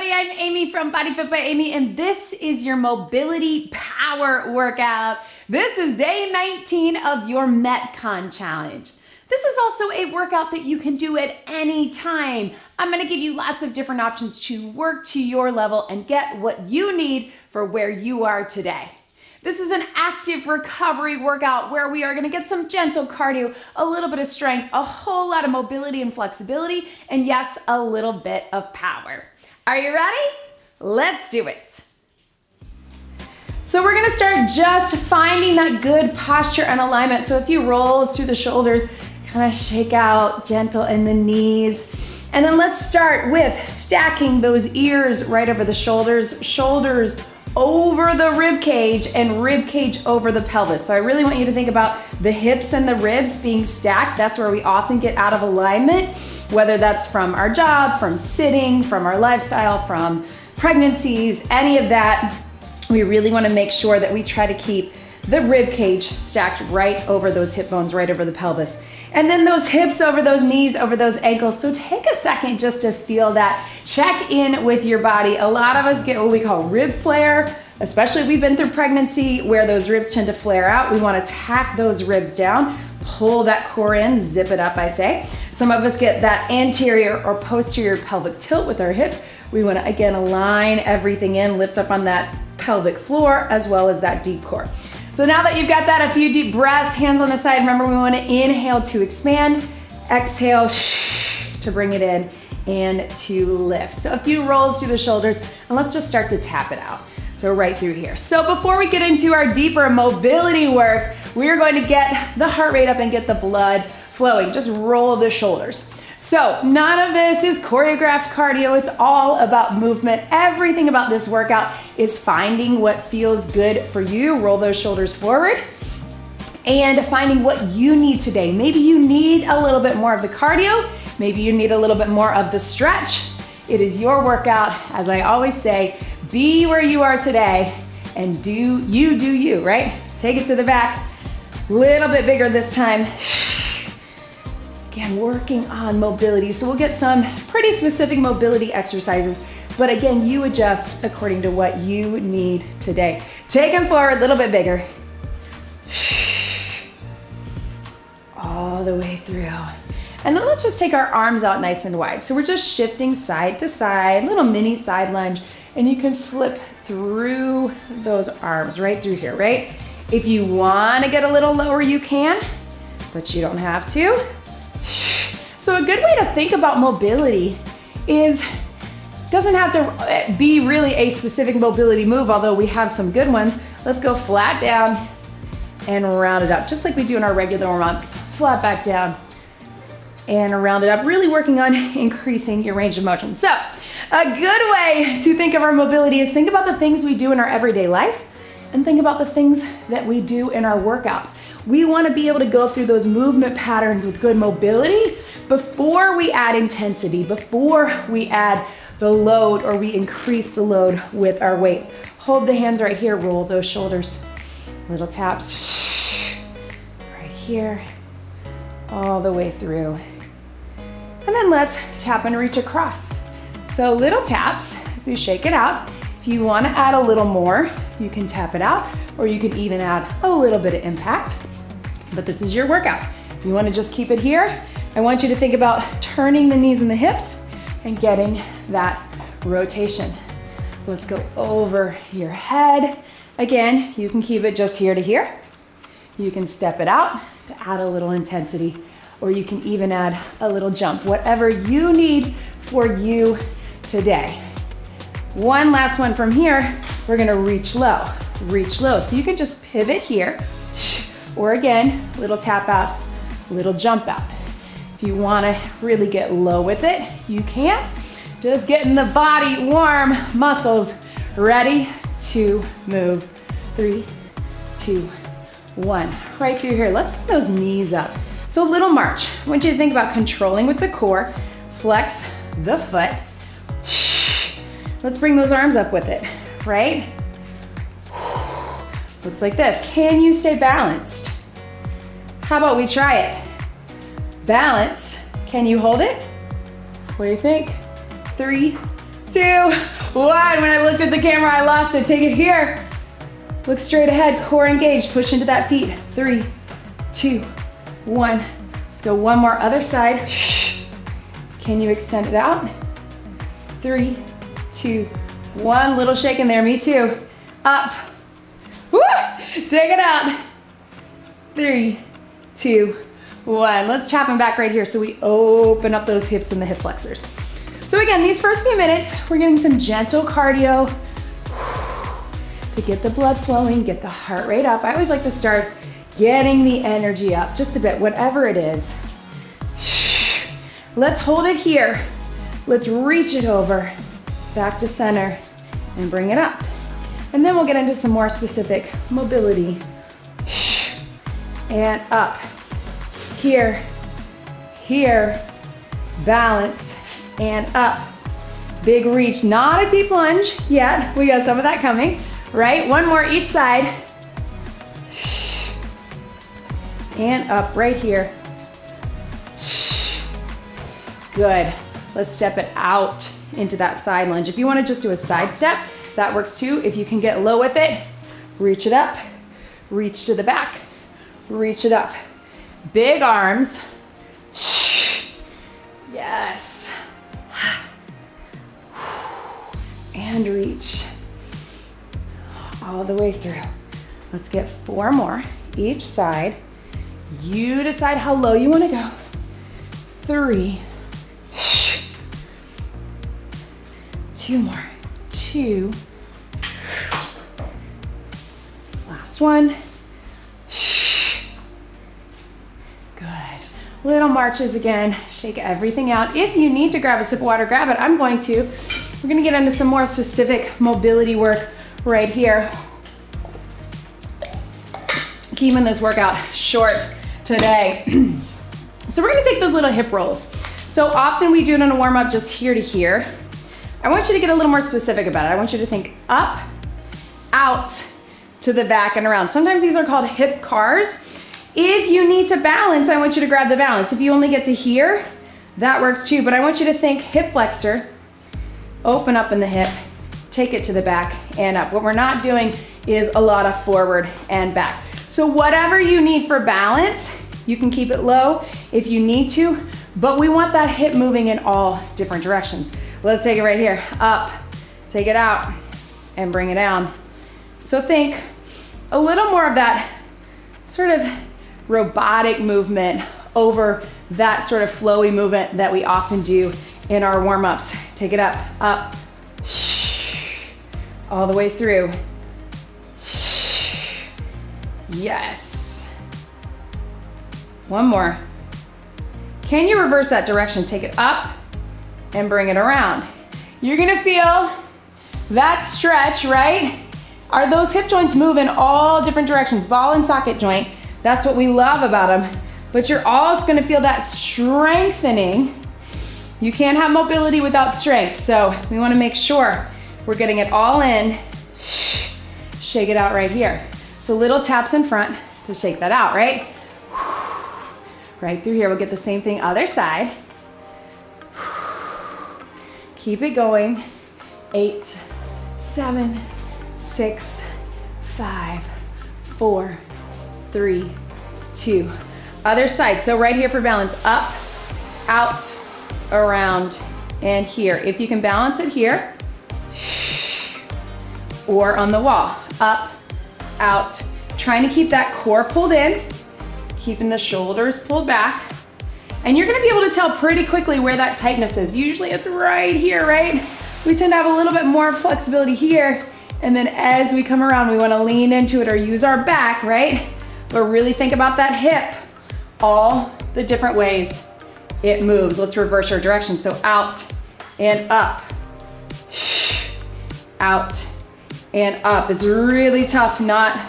everybody, I'm Amy from BodyFit by Amy, and this is your mobility power workout. This is day 19 of your METCON challenge. This is also a workout that you can do at any time. I'm gonna give you lots of different options to work to your level and get what you need for where you are today. This is an active recovery workout where we are gonna get some gentle cardio, a little bit of strength, a whole lot of mobility and flexibility, and yes, a little bit of power. Are you ready? Let's do it. So we're gonna start just finding that good posture and alignment. So a few rolls through the shoulders, kind of shake out, gentle in the knees. And then let's start with stacking those ears right over the shoulders, shoulders over the rib cage and rib cage over the pelvis. So I really want you to think about the hips and the ribs being stacked. That's where we often get out of alignment, whether that's from our job, from sitting, from our lifestyle, from pregnancies, any of that. We really want to make sure that we try to keep the rib cage stacked right over those hip bones, right over the pelvis. And then those hips over those knees, over those ankles. So take a second just to feel that. Check in with your body. A lot of us get what we call rib flare, especially if we've been through pregnancy where those ribs tend to flare out. We want to tack those ribs down, pull that core in, zip it up, I say. Some of us get that anterior or posterior pelvic tilt with our hips. We want to, again, align everything in, lift up on that pelvic floor as well as that deep core. So now that you've got that, a few deep breaths, hands on the side. Remember, we want to inhale to expand, exhale to bring it in and to lift. So a few rolls through the shoulders, and let's just start to tap it out. So right through here. So before we get into our deeper mobility work, we are going to get the heart rate up and get the blood flowing. Just roll the shoulders. So none of this is choreographed cardio. It's all about movement. Everything about this workout is finding what feels good for you. Roll those shoulders forward and finding what you need today. Maybe you need a little bit more of the cardio. Maybe you need a little bit more of the stretch. It is your workout. As I always say, be where you are today and do you, right? Take it to the back. Little bit bigger this time. Again, working on mobility. So we'll get some pretty specific mobility exercises, but again, you adjust according to what you need today. Take them forward, a little bit bigger. All the way through. And then let's just take our arms out nice and wide. So we're just shifting side to side, little mini side lunge, and you can flip through those arms right through here, right? If you want to get a little lower, you can, but you don't have to. So a good way to think about mobility is, doesn't have to be really a specific mobility move, although we have some good ones. Let's go flat down and round it up, just like we do in our regular warm-ups. Flat back down and round it up, really working on increasing your range of motion. So a good way to think of our mobility is think about the things we do in our everyday life and think about the things that we do in our workouts. We want to be able to go through those movement patterns with good mobility before we add intensity, before we add the load or we increase the load with our weights. Hold the hands right here, roll those shoulders. Little taps right here, all the way through. And then let's tap and reach across. So little taps as we shake it out. If you want to add a little more, you can tap it out, or you can even add a little bit of impact. But this is your workout. If you want to just keep it here, I want you to think about turning the knees and the hips and getting that rotation. Let's go over your head. Again, you can keep it just here to here. You can step it out to add a little intensity, or you can even add a little jump, whatever you need for you today. One last one from here. We're gonna reach low, reach low. So you can just pivot here, or again, little tap out, little jump out. If you wanna really get low with it, you can. Just getting the body warm, muscles ready to move. 3, 2, 1. Right through here, let's bring those knees up. So little march. I want you to think about controlling with the core, flex the foot. Let's bring those arms up with it, right? Looks like this. Can you stay balanced? How about we try it? Balance. Can you hold it? What do you think? 3, 2, 1. When I looked at the camera, I lost it. Take it here. Look straight ahead, core engaged. Push into that feet. 3, 2, 1. Let's go one more, other side. Can you extend it out? 3, 2, 1. Little shake in there, me too. Up. Woo! Take it out. 3, 2, 1. Let's tap them back right here so we open up those hips and the hip flexors. So again, these first few minutes, we're getting some gentle cardio to get the blood flowing, get the heart rate up. I always like to start getting the energy up just a bit, whatever it is. Let's hold it here. Let's reach it over, back to center, and bring it up. And then we'll get into some more specific mobility. And up. Here, here, balance, and up. Big reach, not a deep lunge yet. We got some of that coming, right? One more each side. And up right here. Good. Let's step it out into that side lunge. If you want to just do a side step, that works too. If you can get low with it, reach it up, reach to the back, reach it up. Big arms. Yes. And reach all the way through. Let's get 4 more each side. You decide how low you want to go. 3. 2 more. 2. Last one. Good. Little marches again. Shake everything out. If you need to grab a sip of water, grab it. I'm going to. We're going to get into some more specific mobility work right here. Keeping this workout short today. So we're going to take those little hip rolls. So often we do it in a warm-up just here to here. I want you to get a little more specific about it. I want you to think up, out, to the back and around. Sometimes these are called hip cars. If you need to balance, I want you to grab the balance. If you only get to here, that works too. But I want you to think hip flexor, open up in the hip, take it to the back and up. What we're not doing is a lot of forward and back. So whatever you need for balance, you can keep it low if you need to, but we want that hip moving in all different directions. Let's take it right here. Up, take it out, and bring it down. So think a little more of that sort of robotic movement over that sort of flowy movement that we often do in our warm-ups. Take it up, all the way through. Yes. One more. Can you reverse that direction? Take it up and bring it around. You're gonna feel that stretch, right? Are those hip joints move in all different directions? Ball and socket joint, that's what we love about them. But you're also gonna feel that strengthening. You can't have mobility without strength, so we wanna make sure we're getting it all in. Shake it out right here. So little taps in front to shake that out, right? Right through here, we'll get the same thing other side. Keep it going. 8, 7, 6, 5, 4, 3, 2. Other side, so right here for balance. Up, out, around, and here. If you can balance it here, or on the wall. Up, out. Trying to keep that core pulled in, keeping the shoulders pulled back. And you're gonna be able to tell pretty quickly where that tightness is. Usually it's right here, right? We tend to have a little bit more flexibility here. And then as we come around, we wanna lean into it or use our back, right? But really think about that hip, all the different ways it moves. Let's reverse our direction. So out and up, out and up. It's really tough not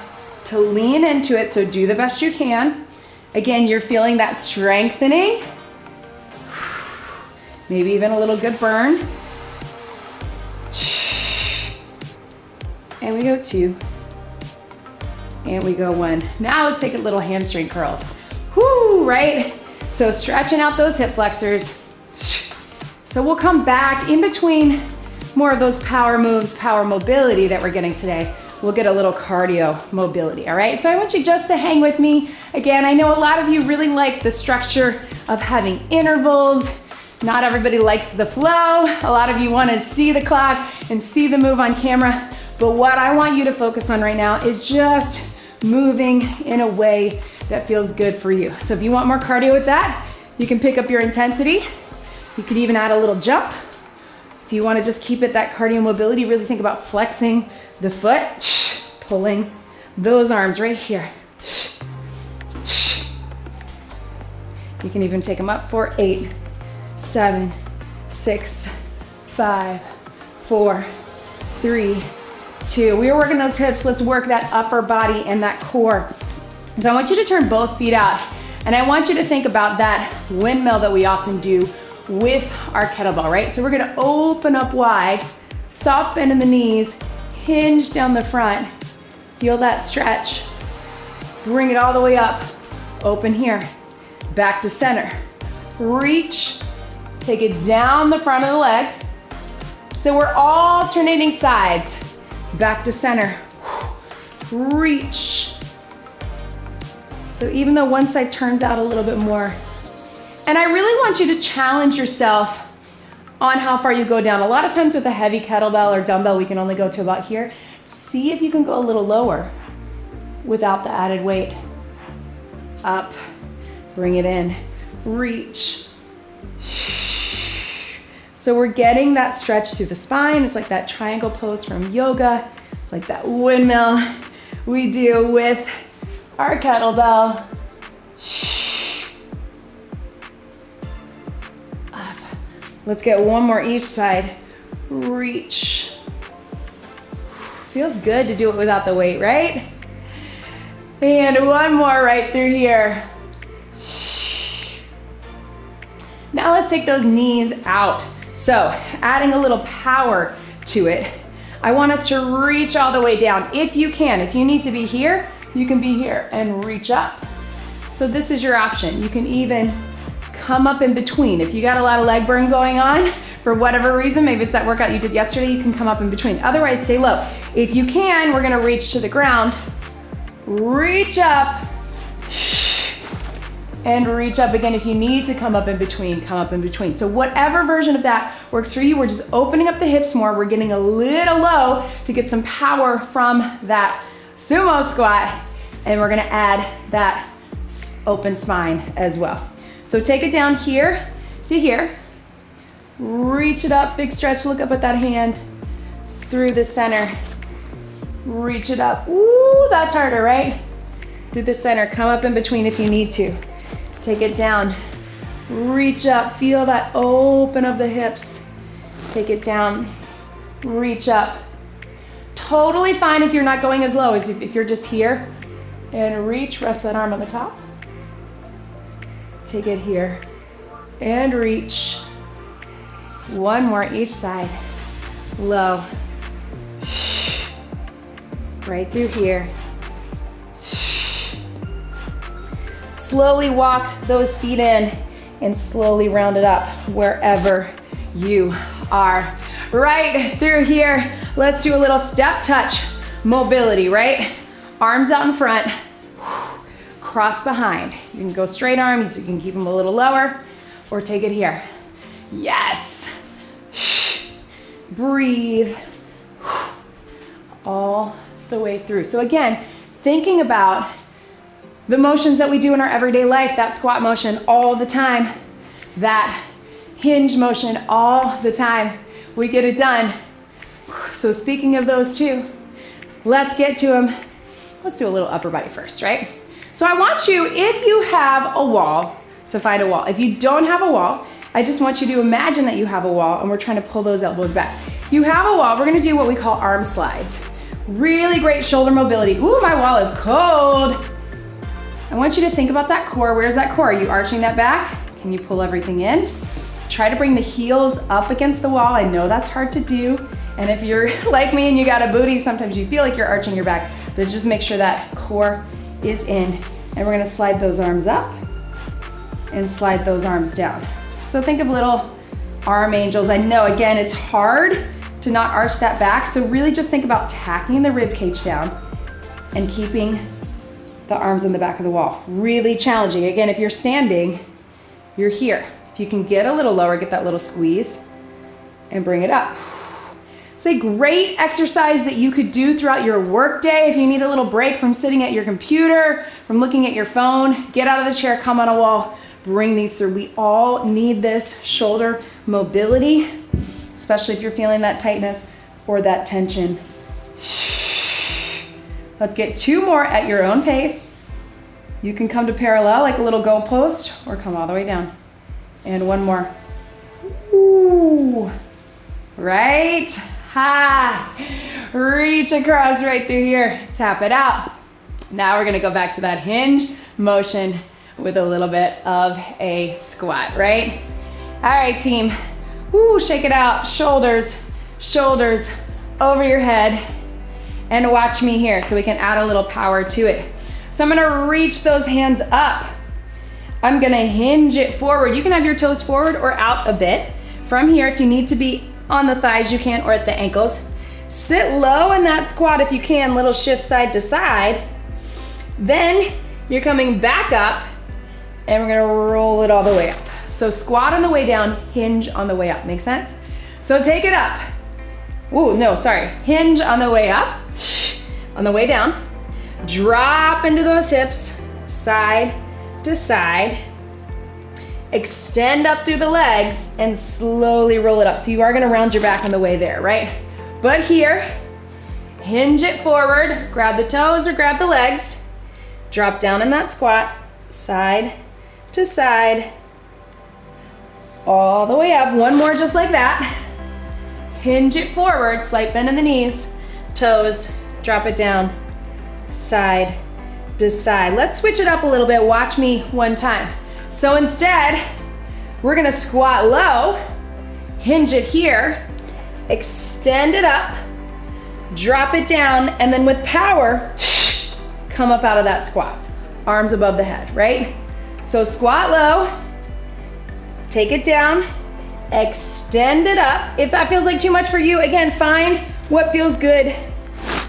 to lean into it, so do the best you can. Again, you're feeling that strengthening. Maybe even a little good burn. And we go 2. And we go 1. Now let's take a little hamstring curls. Whoo, right? So stretching out those hip flexors. So we'll come back in between more of those power moves, power mobility that we're getting today, we'll get a little cardio mobility, all right? So I want you just to hang with me. Again, I know a lot of you really like the structure of having intervals. Not everybody likes the flow. A lot of you want to see the clock and see the move on camera. But what I want you to focus on right now is just moving in a way that feels good for you. So if you want more cardio with that, you can pick up your intensity. You could even add a little jump. If you want to just keep it that cardio mobility, really think about flexing the foot, pulling those arms right here. You can even take them up for 8, 7, 6, 5, 4, 3, 2. We were working those hips. Let's work that upper body and that core. So I want you to turn both feet out, and I want you to think about that windmill that we often do with our kettlebell, right? So we're gonna open up wide, soft bend in the knees, hinge down the front, feel that stretch, bring it all the way up, open here, back to center, reach, take it down the front of the leg. So we're alternating sides, back to center, reach. So even though one side turns out a little bit more, and I really want you to challenge yourself on how far you go down. A lot of times with a heavy kettlebell or dumbbell, we can only go to about here. See if you can go a little lower without the added weight. Up, bring it in, reach. So we're getting that stretch through the spine. It's like that triangle pose from yoga. It's like that windmill we do with our kettlebell. Let's get one more each side. Reach. Feels good to do it without the weight, right? And one more right through here. Now let's take those knees out. So adding a little power to it. I want us to reach all the way down if you can. If you need to be here, you can be here and reach up. So this is your option. You can even come up in between. If you got a lot of leg burn going on, for whatever reason, maybe it's that workout you did yesterday, you can come up in between. Otherwise, stay low. If you can, we're gonna reach to the ground, reach up, and reach up again. If you need to come up in between, come up in between. So whatever version of that works for you, we're just opening up the hips more. We're getting a little low to get some power from that sumo squat, and we're gonna add that open spine as well. So take it down here to here. Reach it up, big stretch, look up at that hand. Through the center. Reach it up. Ooh, that's harder, right? Through the center, come up in between if you need to. Take it down. Reach up, feel that open of the hips. Take it down, reach up. Totally fine if you're not going as low as if you're just here. And reach, rest that arm on the top. Take it here and reach. One more each side. Low. Right through here. Slowly walk those feet in and slowly round it up wherever you are. Right through here. Let's do a little step touch mobility, right? Arms out in front. Cross behind. You can go straight arms, you can keep them a little lower, or take it here. Yes. Breathe. All the way through. So again, thinking about the motions that we do in our everyday life, that squat motion all the time, that hinge motion all the time, we get it done. So speaking of those two, let's get to them. Let's do a little upper body first, right? So I want you, if you have a wall, to find a wall. If you don't have a wall, I just want you to imagine that you have a wall and we're trying to pull those elbows back. You have a wall, we're gonna do what we call arm slides. Really great shoulder mobility. Ooh, my wall is cold. I want you to think about that core. Where's that core? Are you arching that back? Can you pull everything in? Try to bring the heels up against the wall. I know that's hard to do. And if you're like me and you got a booty, sometimes you feel like you're arching your back, but just make sure that core is in. And we're gonna slide those arms up and slide those arms down. So think of little arm angels. I know, again, it's hard to to not arch that back. So really just think about tacking the rib cage down and keeping the arms on the back of the wall. Really challenging. Again, if you're standing, you're here. If you can get a little lower, get that little squeeze and bring it up. It's a great exercise that you could do throughout your work day. If you need a little break from sitting at your computer, from looking at your phone, get out of the chair, come on a wall, bring these through. We all need this shoulder mobility, especially if you're feeling that tightness or that tension. Let's get 2 more at your own pace. You can come to parallel like a little goalpost or come all the way down. And 1 more. Ooh. Right? Ha! Reach across right through here. Tap it out. Now we're gonna go back to that hinge motion with a little bit of a squat, right? All right, team. Woo, shake it out. Shoulders, shoulders over your head. And watch me here so we can add a little power to it. So I'm gonna reach those hands up. I'm gonna hinge it forward. You can have your toes forward or out a bit. From here, if you need to be on the thighs, you can, or at the ankles. Sit low in that squat if you can, little shift side to side. Then you're coming back up and we're gonna roll it all the way up. So squat on the way down, hinge on the way up. Make sense? So take it up. Ooh, no, sorry. Hinge on the way up, on the way down. Drop into those hips, side to side. Extend up through the legs and slowly roll it up. So you are gonna round your back on the way there, right? But here, hinge it forward, grab the toes or grab the legs, drop down in that squat, side to side, all the way up. 1 more just like that. Hinge it forward, slight bend in the knees, toes, drop it down, side to side. Let's switch it up a little bit. Watch me 1 time. So instead, we're gonna squat low, hinge it here, extend it up, drop it down, and then with power, come up out of that squat. Arms above the head, right? So squat low, take it down, extend it up. If that feels like too much for you, again, find what feels good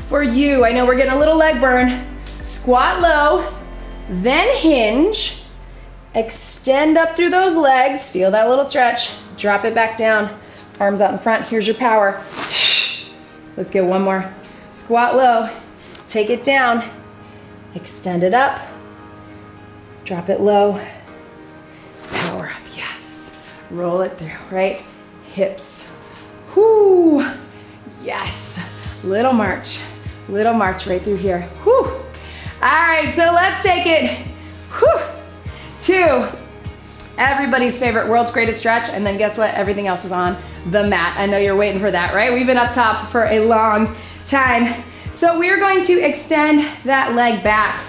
for you. I know we're getting a little leg burn. Squat low, then hinge, extend up through those legs, feel that little stretch, drop it back down, arms out in front, here's your power. Let's get 1 more. Squat low, take it down, extend it up, drop it low, power up, yes. Roll it through, right? Hips, whoo, yes. Little march right through here, whoo. All right, so let's take it, whoo, to everybody's favorite world's greatest stretch, and then guess what? Everything else is on the mat. I know you're waiting for that, right? We've been up top for a long time. So we're going to extend that leg back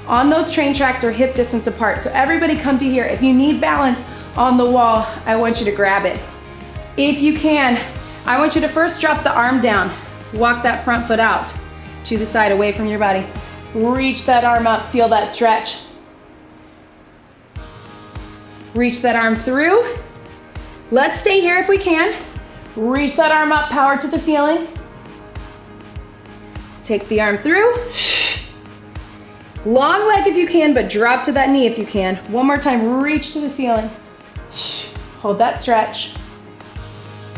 on those train tracks or hip distance apart. So everybody come to here. If you need balance on the wall, I want you to grab it. If you can, I want you to first drop the arm down. Walk that front foot out to the side, away from your body. Reach that arm up, feel that stretch. Reach that arm through. Let's stay here if we can. Reach that arm up, power to the ceiling. Take the arm through. Long leg if you can, but drop to that knee if you can. 1 more time, reach to the ceiling. Hold that stretch.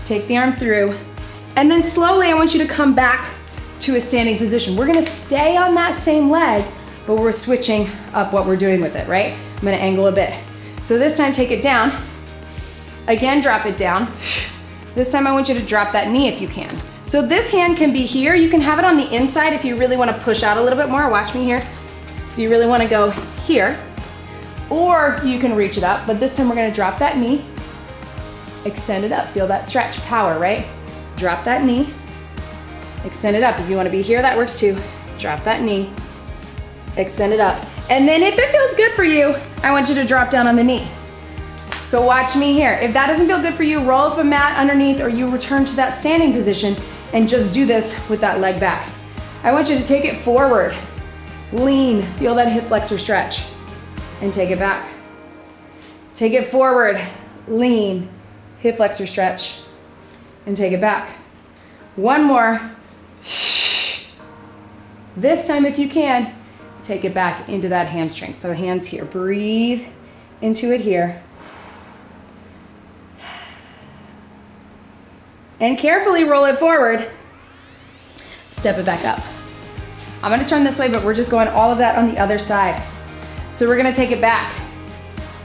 Take the arm through. And then slowly I want you to come back to a standing position. We're gonna stay on that same leg, but we're switching up what we're doing with it, right? I'm gonna angle a bit. So this time, take it down. Again, drop it down. This time I want you to drop that knee if you can. So this hand can be here. You can have it on the inside if you really want to push out a little bit more. Watch me here. If you really want to go here, or you can reach it up, but this time we're going to drop that knee, extend it up, feel that stretch, power, right? Drop that knee, extend it up. If you want to be here, that works too. Drop that knee, extend it up. And then if it feels good for you, I want you to drop down on the knee. So watch me here. If that doesn't feel good for you, roll up a mat underneath, or you return to that standing position and just do this with that leg back. I want you to take it forward, lean, feel that hip flexor stretch, and take it back. Take it forward, lean, hip flexor stretch, and take it back. One more. This time, if you can, take it back into that hamstring. So hands here, breathe into it here. And carefully roll it forward. Step it back up. I'm gonna turn this way, but we're just going all of that on the other side. So we're gonna take it back.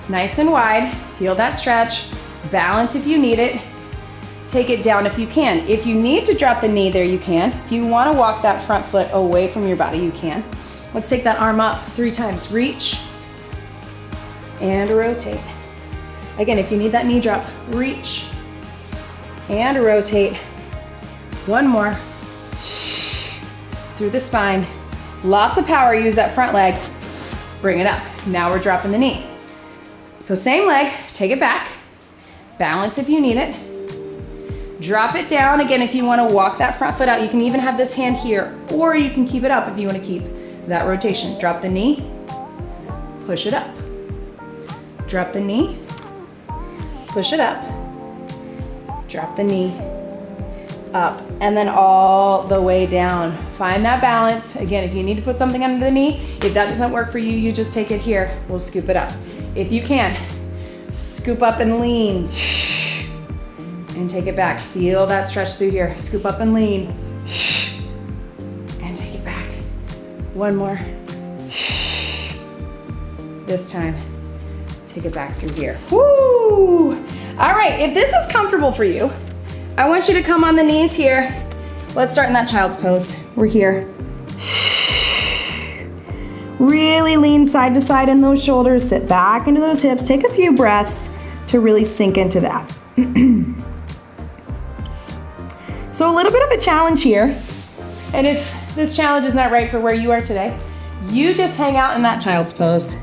Nice and wide, feel that stretch. Balance if you need it. Take it down if you can. If you need to drop the knee there, you can. If you wanna walk that front foot away from your body, you can. Let's take that arm up 3 times. Reach and rotate. Again, if you need that knee drop, reach and rotate. One more. Through the spine. Lots of power, use that front leg. Bring it up. Now we're dropping the knee. So same leg, take it back. Balance if you need it. Drop it down. Again, if you want to walk that front foot out, you can even have this hand here, or you can keep it up if you want to keep that rotation. Drop the knee, push it up. Drop the knee, push it up. Drop the knee, up, and then all the way down. Find that balance. Again, if you need to put something under the knee, if that doesn't work for you, you just take it here. We'll scoop it up. If you can, scoop up and lean. And take it back. Feel that stretch through here. Scoop up and lean. And take it back. One more. This time, take it back through here. Woo! All right, if this is comfortable for you, I want you to come on the knees here. Let's start in that child's pose. We're here. Really lean side to side in those shoulders. Sit back into those hips. Take a few breaths to really sink into that. So a little bit of a challenge here. And if this challenge is not right for where you are today, you just hang out in that child's pose.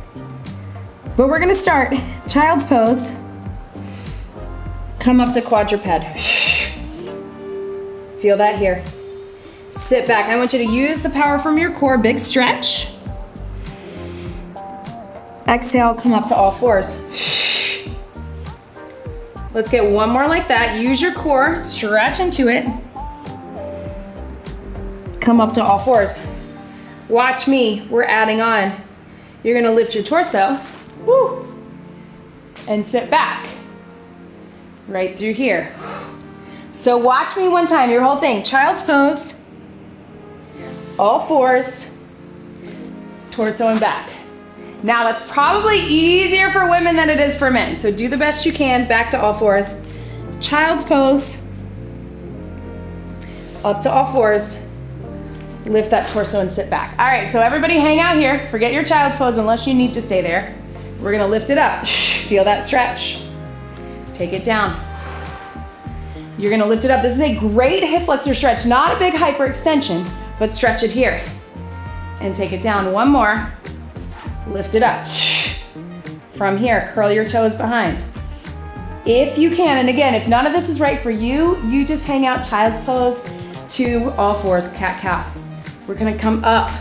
But we're gonna start child's pose. Come up to quadruped. Feel that here. Sit back. I want you to use the power from your core, big stretch. Exhale, come up to all fours. Let's get one more like that. Use your core, stretch into it. Come up to all fours. Watch me, we're adding on. You're gonna lift your torso, woo, and sit back. Right through here. So watch me one time, your whole thing. Child's pose, all fours, torso and back. Now that's probably easier for women than it is for men. So do the best you can, back to all fours. Child's pose, up to all fours, lift that torso and sit back. All right, so everybody hang out here. Forget your child's pose unless you need to stay there. We're gonna lift it up. Feel that stretch. Take it down. You're gonna lift it up. This is a great hip flexor stretch, not a big hyperextension, but stretch it here. And take it down. One more. Lift it up. From here, curl your toes behind. If you can, and again, if none of this is right for you, you just hang out child's pose to all fours, cat-cow. We're gonna come up.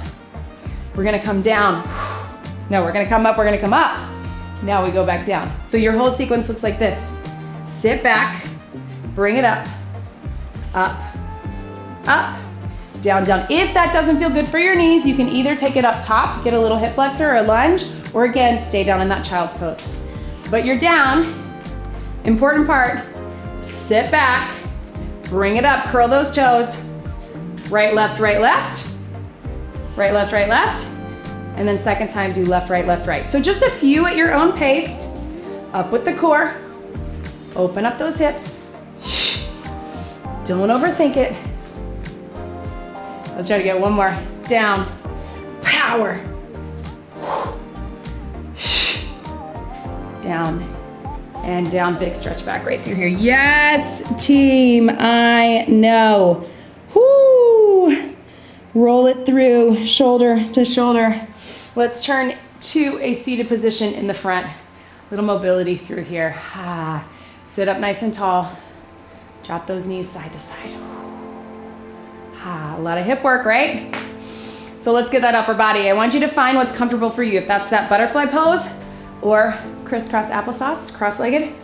We're gonna come down. No, we're gonna come up, we're gonna come up. Now we go back down. So your whole sequence looks like this. Sit back, bring it up, up, down, down. If that doesn't feel good for your knees, you can either take it up top, get a little hip flexor or a lunge, or again, stay down in that child's pose. But you're down, important part, sit back, bring it up, curl those toes, right, left, right, left, right, left, right, left, and then second time, do left, right, left, right. So just a few at your own pace, up with the core, open up those hips, don't overthink it. Let's try to get one more. Down, power. Down and down, big stretch back right through here. Yes, team, I know. Whoo! Roll it through, shoulder to shoulder. Let's turn to a seated position in the front. Little mobility through here. Sit up nice and tall. Drop those knees side to side. A lot of hip work, right? So let's get that upper body. I want you to find what's comfortable for you. If that's that butterfly pose or crisscross applesauce, cross-legged,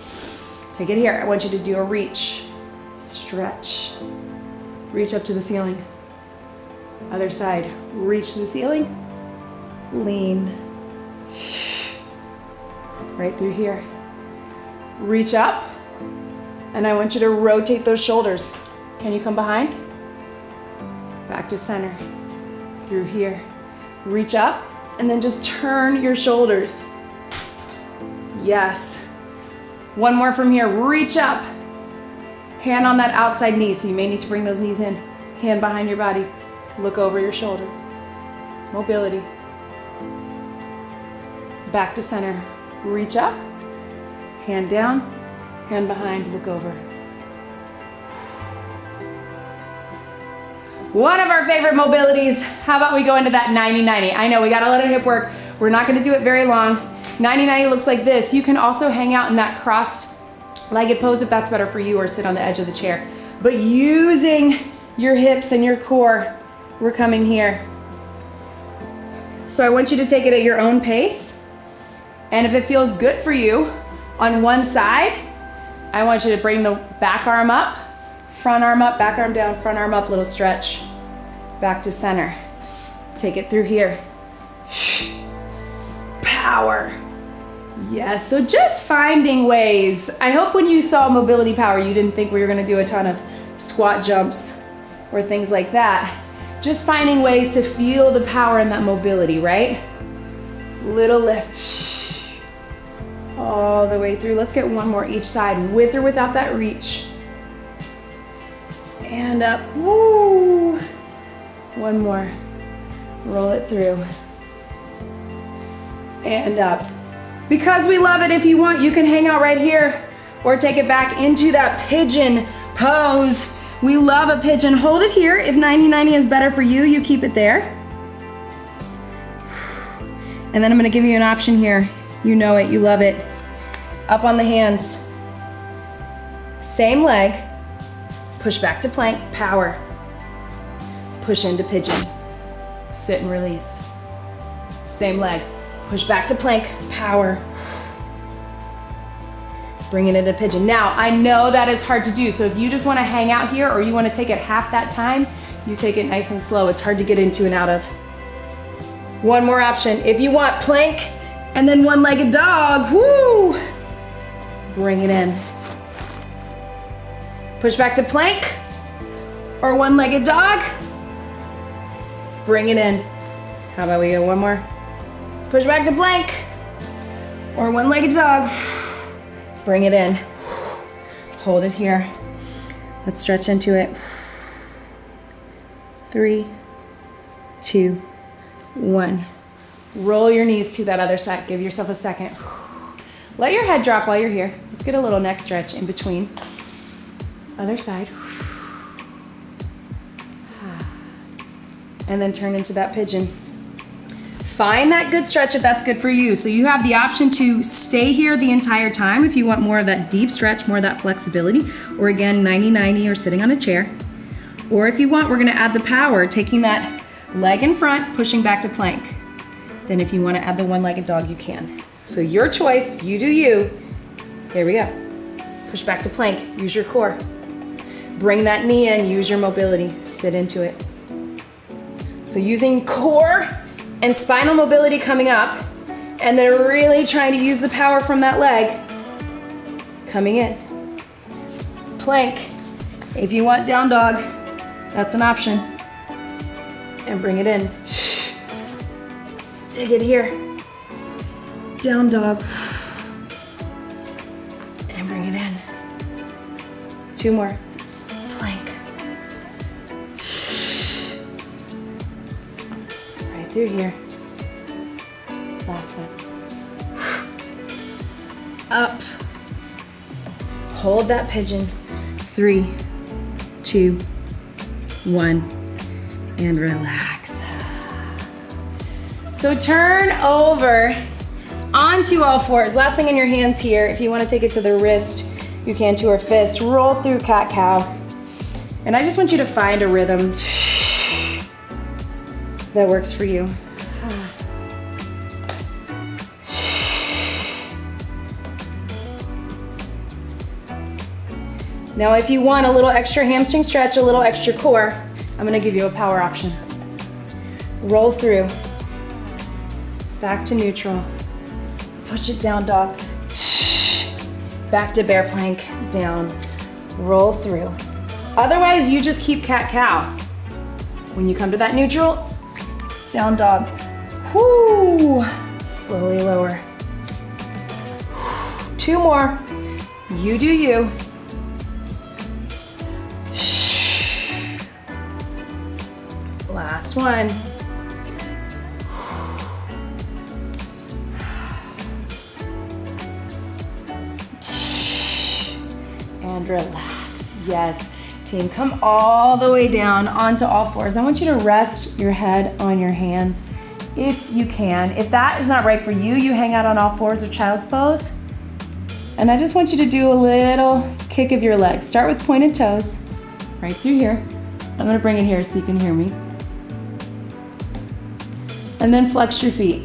take it here. I want you to do a reach Stretch. Reach up to the ceiling. Other side. Reach to the ceiling. Lean. Right through here. Reach up. And I want you to rotate those shoulders. Can you come behind? Back to center. Through here. Reach up. And then just turn your shoulders. Yes. One more from here. Reach up. Hand on that outside knee, so you may need to bring those knees in. Hand behind your body. Look over your shoulder. Mobility. Back to center. Reach up. Hand down. Hand behind. Look over. One of our favorite mobilities. How about we go into that 90-90? I know we got a lot of hip work. We're not going to do it very long. 90-90 looks like this. You can also hang out in that cross-legged pose if that's better for you, or sit on the edge of the chair. But using your hips and your core, we're coming here. So I want you to take it at your own pace. And if it feels good for you on one side, I want you to bring the back arm up, front arm up, back arm down, front arm up, little stretch. Back to center. Take it through here. Power. Yes, so just finding ways. I hope when you saw mobility power, you didn't think we were gonna do a ton of squat jumps or things like that. Just finding ways to feel the power in that mobility, right? Little lift. All the way through. Let's get one more each side, with or without that reach. And up, woo. One more, roll it through. And up. Because we love it, if you want, you can hang out right here or take it back into that pigeon pose. We love a pigeon. Hold it here. If 90-90 is better for you, you keep it there. And then I'm gonna give you an option here. You know it, you love it. Up on the hands. Same leg. Push back to plank, power. Push into pigeon. Sit and release. Same leg. Push back to plank, power. Bring it into pigeon. Now, I know that is hard to do, so if you just wanna hang out here or you wanna take it half that time, you take it nice and slow. It's hard to get into and out of. One more option. If you want plank and then one-legged dog, woo! Bring it in. Push back to plank or one-legged dog. Bring it in. How about we go one more? Push back to plank or one-legged dog. Bring it in. Hold it here. Let's stretch into it. 3, 2, 1. Roll your knees to that other side. Give yourself a second. Let your head drop while you're here. Let's get a little neck stretch in between. Other side. And then turn into that pigeon. Find that good stretch if that's good for you. So you have the option to stay here the entire time if you want more of that deep stretch, more of that flexibility, or again, 90-90 or sitting on a chair. Or if you want, we're gonna add the power, taking that leg in front, pushing back to plank. Then if you wanna add the one-legged dog, you can. So your choice, you do you. Here we go. Push back to plank, use your core. Bring that knee in, use your mobility, sit into it. So using core and spinal mobility coming up, and then really trying to use the power from that leg. Coming in. Plank. If you want down dog, that's an option. And bring it in. Dig it here. Down dog. And bring it in. 2 more. Plank. Right through here. Last one. Up. Hold that pigeon. 3, 2, 1. And relax. So turn over onto all fours. Last thing in your hands here. If you want to take it to the wrist, you can, to our fist. Roll through cat-cow. And I just want you to find a rhythm that works for you. Now if you want a little extra hamstring stretch, a little extra core, I'm gonna give you a power option. Roll through, back to neutral. Push it down, dog. Back to bear plank, down, roll through. Otherwise, you just keep cat-cow. When you come to that neutral, down dog. Whoo! Slowly lower. 2 more. You do you. Last one. And relax. Yes. Team, come all the way down onto all fours. I want you to rest your head on your hands if you can. If that is not right for you, you hang out on all fours or child's pose. And I just want you to do a little kick of your legs. Start with pointed toes, right through here. I'm gonna bring it here so you can hear me. And then flex your feet.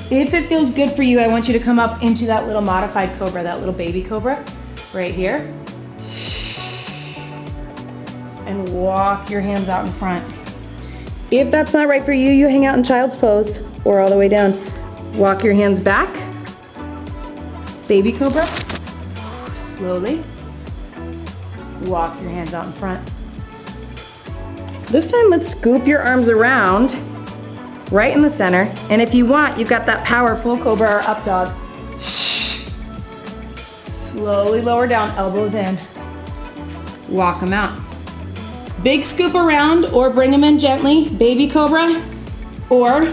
If it feels good for you, I want you to come up into that little modified cobra, that little baby cobra, right here. And walk your hands out in front. If that's not right for you, you hang out in child's pose or all the way down. Walk your hands back. Baby cobra. Slowly. Walk your hands out in front. This time, let's scoop your arms around right in the center. And if you want, you've got that power full cobra or up dog. Slowly lower down, elbows in. Walk them out. Big scoop around or bring them in gently. Baby cobra or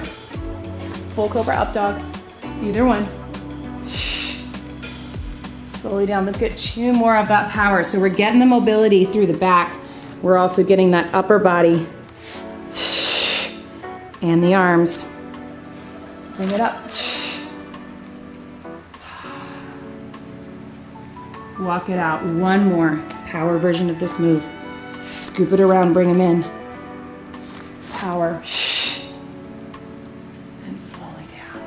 full cobra up dog. Either one. Slowly down. Let's get 2 more of that power. So we're getting the mobility through the back. We're also getting that upper body and the arms. Bring it up. Walk it out. 1 more power version of this move. Scoop it around, bring them in. Power. And slowly down.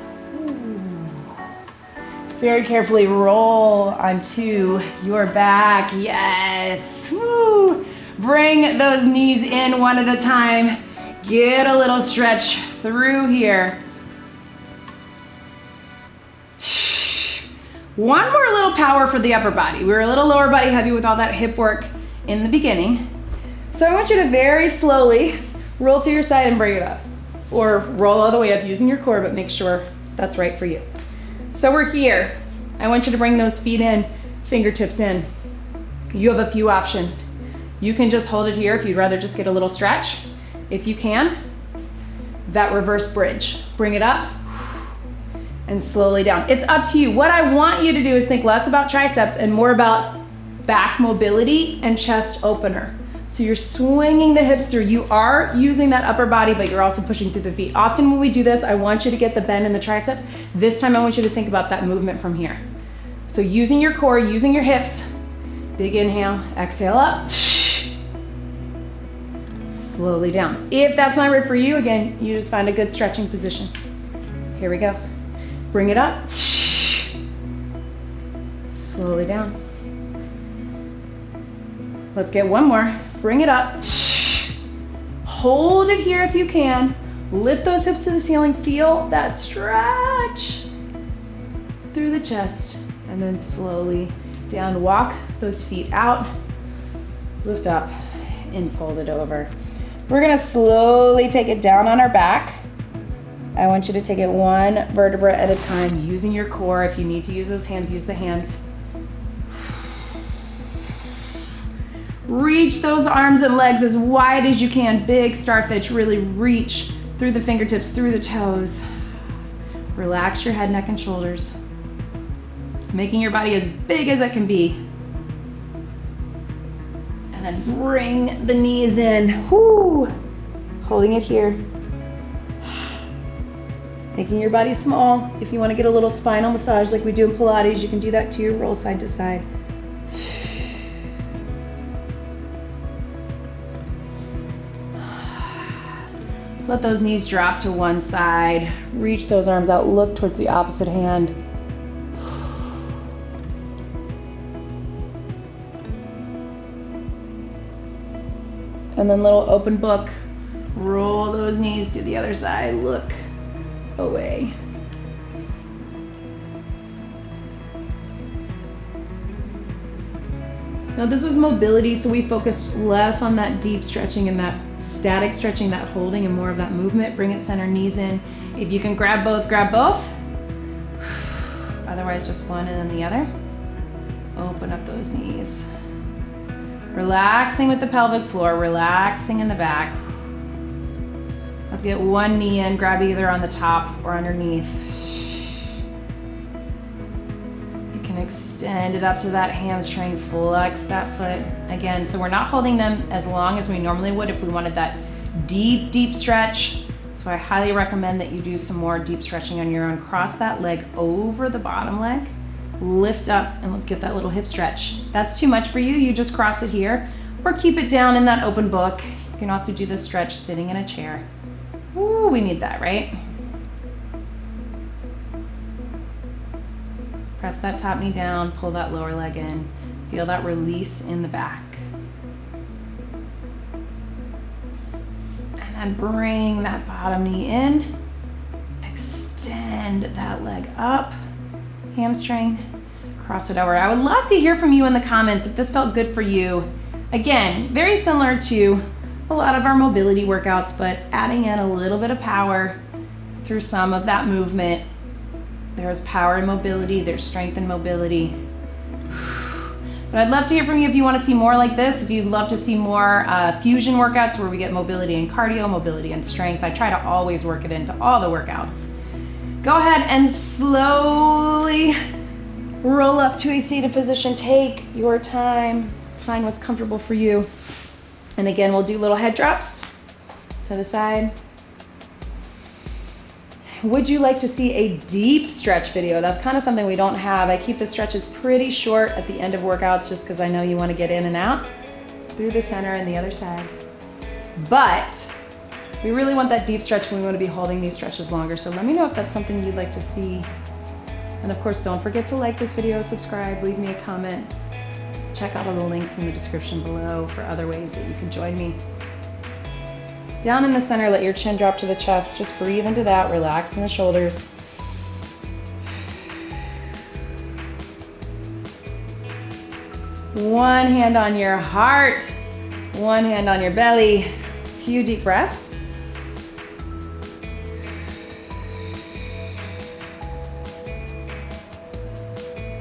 Ooh. Very carefully roll onto your back. Yes. Woo. Bring those knees in one at a time. Get a little stretch through here. 1 more little power for the upper body. We were a little lower body heavy with all that hip work in the beginning. So I want you to very slowly roll to your side and bring it up. Or roll all the way up using your core, but make sure that's right for you. So we're here. I want you to bring those feet in, fingertips in. You have a few options. You can just hold it here if you'd rather just get a little stretch. If you can, that reverse bridge. Bring it up and slowly down. It's up to you. What I want you to do is think less about triceps and more about back mobility and chest opener. So you're swinging the hips through. You are using that upper body, but you're also pushing through the feet. Often when we do this, I want you to get the bend in the triceps. This time I want you to think about that movement from here. So using your core, using your hips. Big inhale, exhale up. Slowly down. If that's not right for you, again, you just find a good stretching position. Here we go. Bring it up. Slowly down. Let's get 1 more. Bring it up. Hold it here if you can. Lift those hips to the ceiling. Feel that stretch through the chest. And then slowly down. Walk those feet out. Lift up and fold it over. We're gonna slowly take it down on our back. I want you to take it 1 vertebra at a time, using your core. If you need to use those hands, use the hands. Reach those arms and legs as wide as you can. Big starfish, really reach through the fingertips, through the toes. Relax your head, neck, and shoulders. Making your body as big as it can be. And then bring the knees in. Woo! Holding it here. Making your body small. If you want to get a little spinal massage like we do in Pilates, you can do that too. Roll side to side. Let's let those knees drop to one side. Reach those arms out, look towards the opposite hand. And then little open book. Roll those knees to the other side, look away. Now this was mobility, so we focused less on that deep stretching and that static stretching, that holding, and more of that movement. Bring it center, knees in. If you can grab both, grab both. Otherwise, just one and then the other. Open up those knees. Relaxing with the pelvic floor, relaxing in the back. Let's get one knee in, grab either on the top or underneath. You can extend it up to that hamstring, flex that foot. Again, so we're not holding them as long as we normally would if we wanted that deep, deep stretch. So I highly recommend that you do some more deep stretching on your own. Cross that leg over the bottom leg, lift up, and let's get that little hip stretch. If that's too much for you, you just cross it here or keep it down in that open book. You can also do this stretch sitting in a chair. Ooh, we need that, right? Press that top knee down, pull that lower leg in. Feel that release in the back. And then bring that bottom knee in. Extend that leg up. Hamstring, cross it over. I would love to hear from you in the comments if this felt good for you. Again, very similar to a lot of our mobility workouts, but adding in a little bit of power through some of that movement. There's power in mobility, there's strength in mobility. But I'd love to hear from you if you want to see more like this, if you'd love to see more fusion workouts where we get mobility and cardio, mobility and strength. I try to always work it into all the workouts. Go ahead and slowly roll up to a seated position. Take your time, find what's comfortable for you. And again, we'll do little head drops to the side. Would you like to see a deep stretch video? That's kind of something we don't have. I keep the stretches pretty short at the end of workouts just because I know you want to get in and out through the center and the other side. But we really want that deep stretch when we want to be holding these stretches longer. So let me know if that's something you'd like to see. And of course, don't forget to like this video, subscribe, leave me a comment. Check out all the links in the description below for other ways that you can join me. Down in the center, let your chin drop to the chest. Just breathe into that, relax in the shoulders. One hand on your heart, one hand on your belly. A few deep breaths.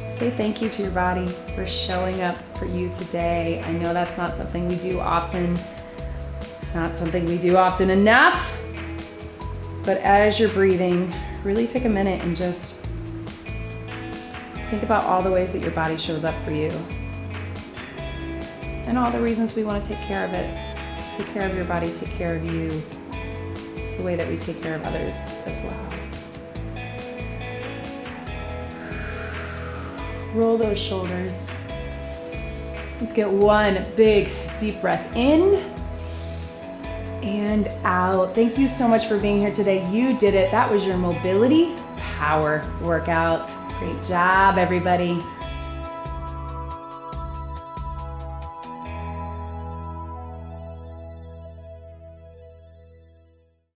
Say thank you to your body for showing up for you today. I know that's not something we do often, not something we do often enough, but as you're breathing, really take a minute and just think about all the ways that your body shows up for you and all the reasons we want to take care of it. Take care of your body, take care of you. It's the way that we take care of others as well. Roll those shoulders. Let's get one big deep breath in and out. Thank you so much for being here today. You did it. That was your mobility power workout. Great job, everybody.